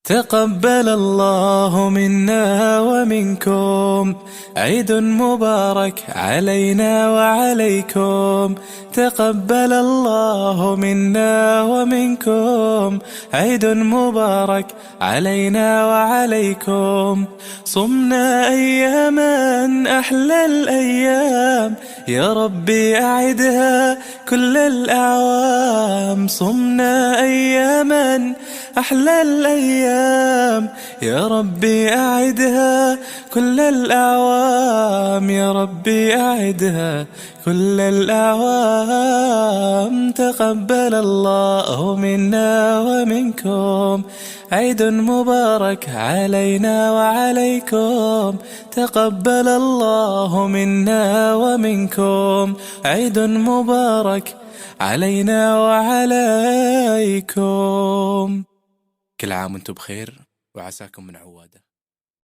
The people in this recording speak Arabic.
تقبل الله منا ومنكم، عيد مبارك علينا وعليكم. تقبل الله منا ومنكم، عيد مبارك علينا وعليكم. صمنا أياما أحلى الأيام، يا ربي أعدها كل الأعوام. صمنا أياما أحلى الأيام، يا ربي أعدها كل الأعوام. يا ربي أعدها كل الأعوام. تقبل الله منا ومنكم، عيد مبارك علينا وعليكم. تقبل الله منا ومنكم، عيد مبارك علينا وعليكم. كل عام وانتم بخير وعساكم من عوادة.